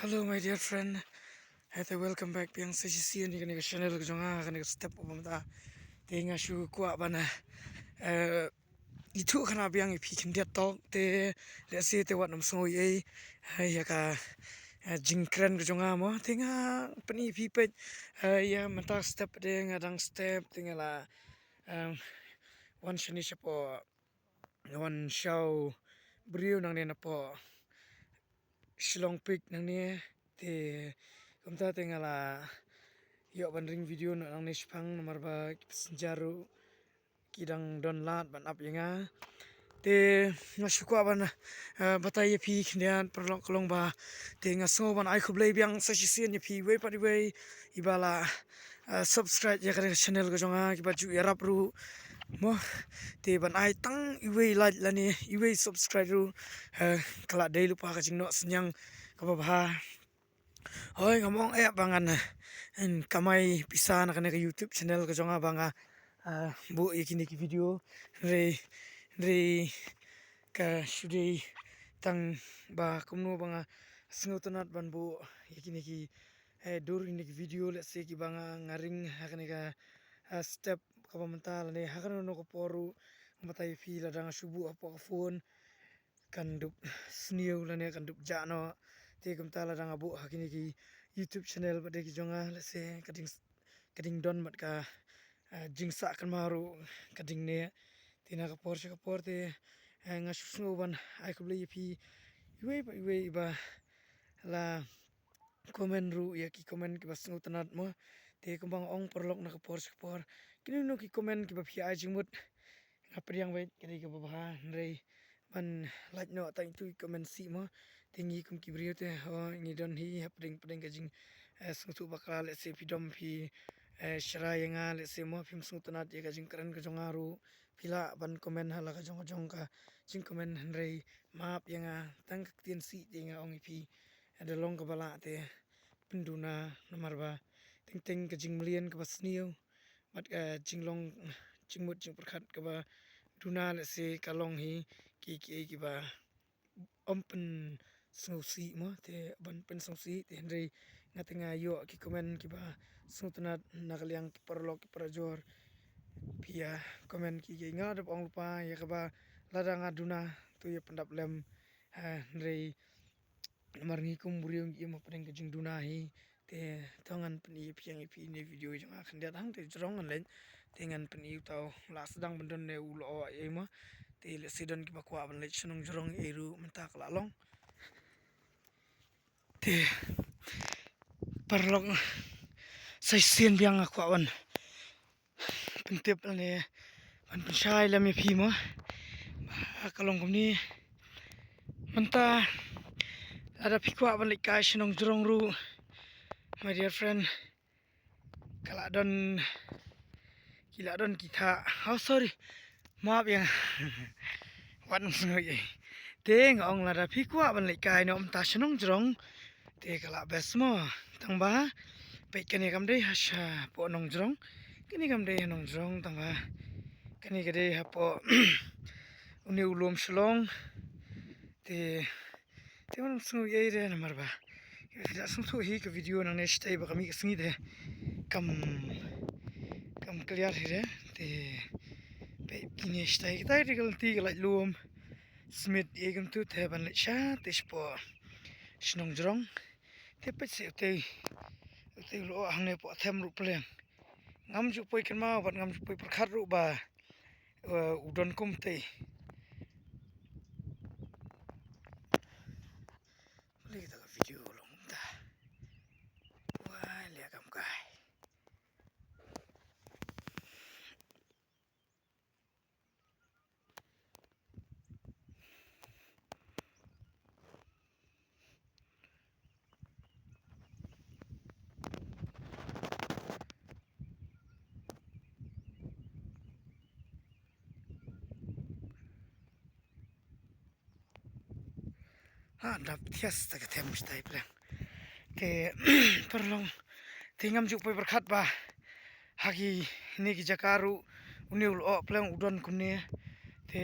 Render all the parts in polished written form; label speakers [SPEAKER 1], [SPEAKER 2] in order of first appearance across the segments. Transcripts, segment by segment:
[SPEAKER 1] Hello, my dear friend. Welcome back. Piang sa sisiyan ni kanina channel ko jonga kanina step up mata. Tinga shu kwa bana. Itu kana piang ipi kindia talk te lesi te wat nam so ye ya ka jingkren ko jonga mo tinga pani ipi pet ya mata step de ngadang step tinga la one shani shapo one show brio nang ne na po Shillong Peak nang ni te kumta tingala yo ban ring video nang ni spang nomor ba senjaru kidang don lat ban up yanga te ngasukwa ban batai pi khnian perlong kolong ba te ngaso ban ai khublei biang sa sisian pi we pari we ibala subscribe ya ka channel ko jonga ki ba ju yarap ru mo te ban ai tang iwe like lani iwe subscribe ru kala dei lupa ka jingno senyang ka ba hoi ngomong bangan en kamai pisa na kana YouTube channel ka jonga banga bu ikini ki video re ka shudi tang ba kumno banga snotonat ban bu ikini ki dur ini ki video let's say ki banga ngaring hakane ka step ka mental ne hakano no ko poru matai fi la dang subu apa phone kandup snew la ne kandup jano te kumta la dang abu hakini ki YouTube channel bade ki jonga let's say kading don mat ka jingsa kan maru kading ne tina ka por te ngasusno ban ai ko bli fi iwe ba la komen ru ya ki komen ki basno tanat mo te kumbang ong perlok na ka por kini no ki komen ki ba phi ai jingmut ngapriang wait kini ka ba rei ban like no ta tu komen si mo tingi kum ki brio te ho ngi don hi hapring ka jing sutu bakal le se pidom phi shra yanga le se mo phim sutanat ye ka jing kran ka jongaru pila ban komen hala ka jong ka jing komen rei map yanga tang tin si tinga ong phi ada long ka bala te penduna nomor ba ting ka jing mlian ka basniu mat jinglong jingmut jing perkhat ka ba duna le se kalong hi ki ba ompen sosi mo te ban pen sosi te henry ngatinga yo ki komen ki ba sutnat nakaliang ki perlok ki prajor pia komen ki ngadap ong lupa ya ka ba ladang aduna tu ya pendap lem henry marngi kum buriong ki mo pring ka jing duna hi te tongan peni piang ipi ni video jang akan dia hang te jrong len tengan peni tau la sedang bendon ne ulo ai mo te le sidon ki bakwa ban le chnong jrong eru mentak la long te perlok sai sien biang akwa ban pentep ne ban pensai la me phi mo kalong kom ni menta ada pikwa ban le kai chnong jrong ru my dear friend kila don kita sorry maaf ya wan ngoi te ngong la da pikwa ban le kai no ta chnong jrong te kala besmo tangba pe kene kam dei hasha po nong jrong kini kam dei nong jrong tangba kini gede hapo uni ulum shlong te man snu ye re na marba ya snu hi ke video nang ne stay ba kami singi de kam clear re te pe kini stay kita de galti la lum smith egam tu the ban le sha te spo shnong jrong te pe se te lo hang ne po them ru pleng ngam ju poi kan ma wat ngam ju poi prakhat ru ba udon kum te le ta video long ta wa le kam kai dap thias ta ka them stai pleng ke perlong tingam ju poi berkhat ba hagi ni ki jakaru uniul o pleng udon kunne te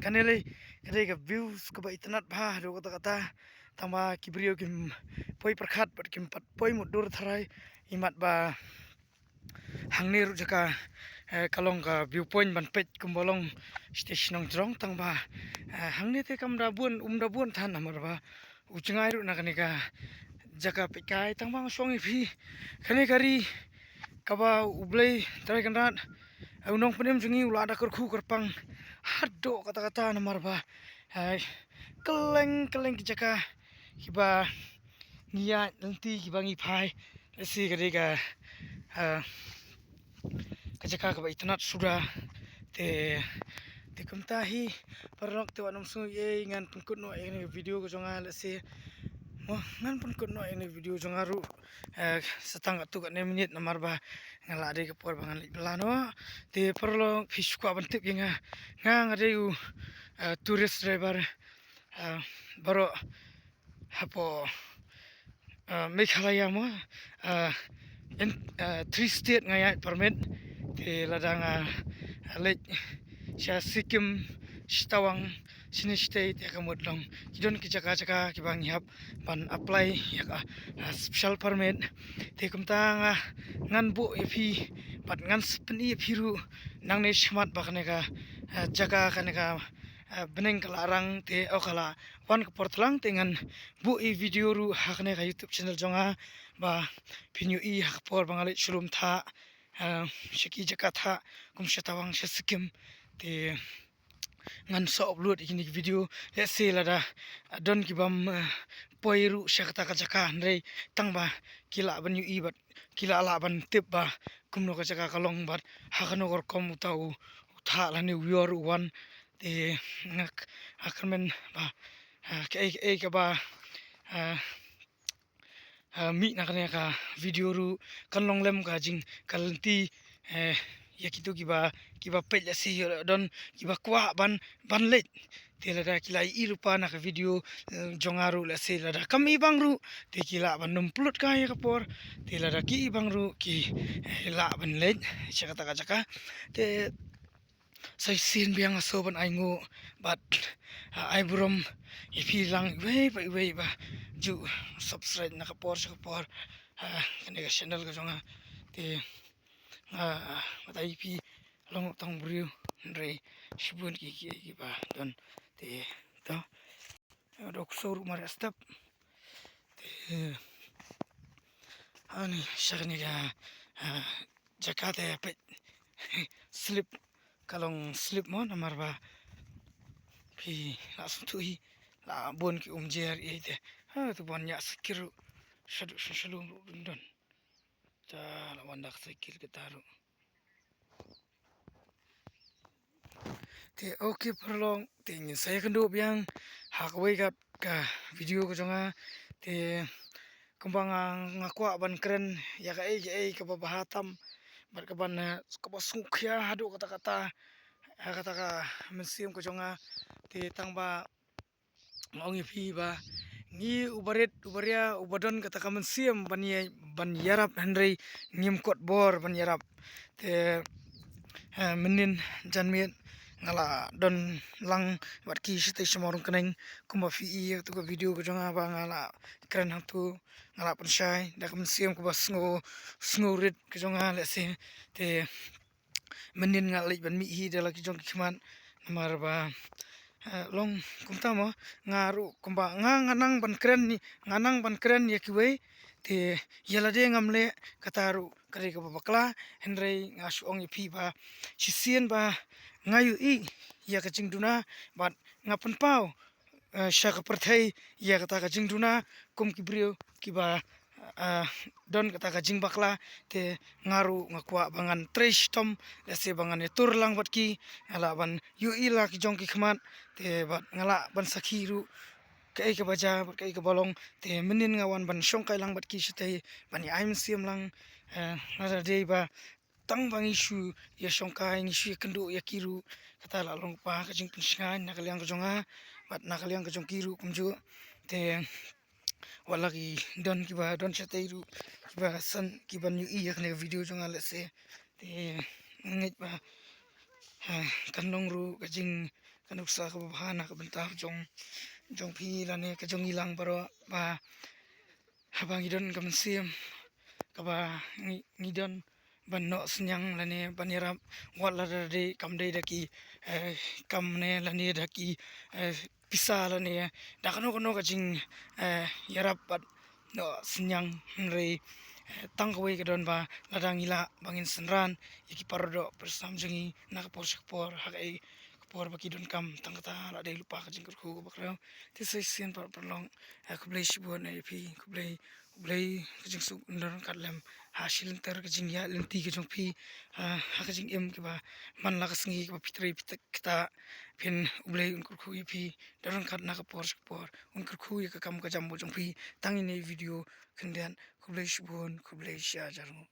[SPEAKER 1] kanele kade ka views ka ba itnat ba ro kata tamba kibrio kim poi perkhat pat kim pat poi mudur tharai imat ba hangne ru jaka kalong ka viewpoint ban pet kumbolong station ong jrong tangba hangne te kamda bun umda bun than amar ba uchngai ru nakanika jaka pekai tangba song phi khane kari kaba ublei trai kanrat unong penem jungi ulada kerkhu kerpang hado kata-kata namar ba keleng jaka kiba ngia nanti kiba ngi phai si kadika kajaka kaba itnat sudah te kumta hi parlok te wanum su ye ngan pungkut no ini video ko jonga lesi mo ngan pungkut no ini video jonga ru setang tu kat 6 minit namar ba ngala de ke por bangan lano te parlok fish ko bantip yang ngang ade u tourist driver baro hapo Meghalaya mo 3 state ngaya permit te ladang lek Sikkim Stawang sini state ya kamudlong kidon kijaka kibang hap ban apply ya special permit te kumta ngan bu epi pat ngan speni phiru nang ne smart bakane ka jaga kaneka beneng kalarang te okala wan ka portlang tengan bu e video ru hakne ka YouTube channel jonga ba pinyu i hakpor bangalit shulum tha shiki jaka tha kum shatawang Sikkim te ngan so upload ini video let's say lada don kibam poiru shakta ka jaka ndrei tangba kila ban yu i bat kila la ban tip ba kumno ka jaka kalong bat hakano gor kom utau tha lani wior wan te ngak akramen ba ke ba mi nakane ka video ru kanlong lem ka jing kalenti yakitu kiba pej si don kiba kwa ban let telada kila I rupa nak video jongaru la se lada kami bangru te kila ban numplut ka ya kapor telada ki bangru ki la ban let chakata ka jaka te sai sin biang so ban aingo but ai burom ipi lang we ba ju subscribe nak kapor kene channel ka jonga te matai pi long tong brio ndre shibun ki ba don te to dok soru mar step te ani shagni ga jakate pe slip kalong slip mo namar ba pi asutui la bon ki umjer ite tu bon ya sikiru shadu don ta la wandak sikir ketaru te okay perlong te ngin saya kendo biang hakwai ka video ko jonga te kembang ngakwa ban keren ya ka ka bahatam bar ka ban ka basukya hadu kata-kata ka mensium ko jonga te tangba ngongi pi ba ngi ubaria ubadon kata ka mensium ban yarap hendrei ngim kot bor ban yarap te menin janmiet ngala don lang wat ki site semorong keneng kuma fi tu ko video ko jonga ba ngala keren hatu ngala pensai dak mensiam ko basngo rit ko jonga le se te menin ngali ban mi hi de la ki jong kiman namar ba long kumta mo ngaru kumba nganang ban keren ya kiwe te yala de ngamle kataru kare ka bakla hendrei ngasu ong pi ba sisien ba ngayu I ya ka jingduna bat ngapan pau syaka perthai ya kata ka jingduna kum kibrio kiba don kata ka jing bakla te ngaru ngakwa bangan tresh tom lese bangan tur lang bat ki ala ban yu ila ki jong ki khmat te bat ngala ban sakhiru kai ka baja kai ka bolong te menin ngawan ban songkai lang bat ki site ban aim siam lang nada dei ba tang bang isu ya songkai isu kendo ya kiru kata la long pa ka jing pinsngan nakaliang ka jonga bat nakaliang ka jong kiru kumju te walaki don kiba don chateiru kiba san kiban yu I yakne video jonga lese te ngit ba kanong ru ka jing kanuk sa ka bahana ka bentah jong jong phi la ne ka jong ilang paro ba habang idon kam sim ka ba ngidon ban no senyang la ne banirap wat la de kam de daki kam ne la ne daki pisa la ne da kano ka jing yarap pat no senyang re tang kawai ka don ba ladang ila bangin senran iki parodo bersam jengi nak por hakai por baki don kam tang kata la de lupa ka jing ku bakrao tisai sian par perlong ku blai shibon ai phi ku blai ka jing su ndon katlem hasil ter ka jing ya lenti ka jong phi ha ka jing em ke ba man la ka sngi ka pitri pitak kita phin blai un ku phi don kat nak por un ku ka kam ka jam bo jong phi tang ni video kendian ku blai shibon ku blai sha jarmo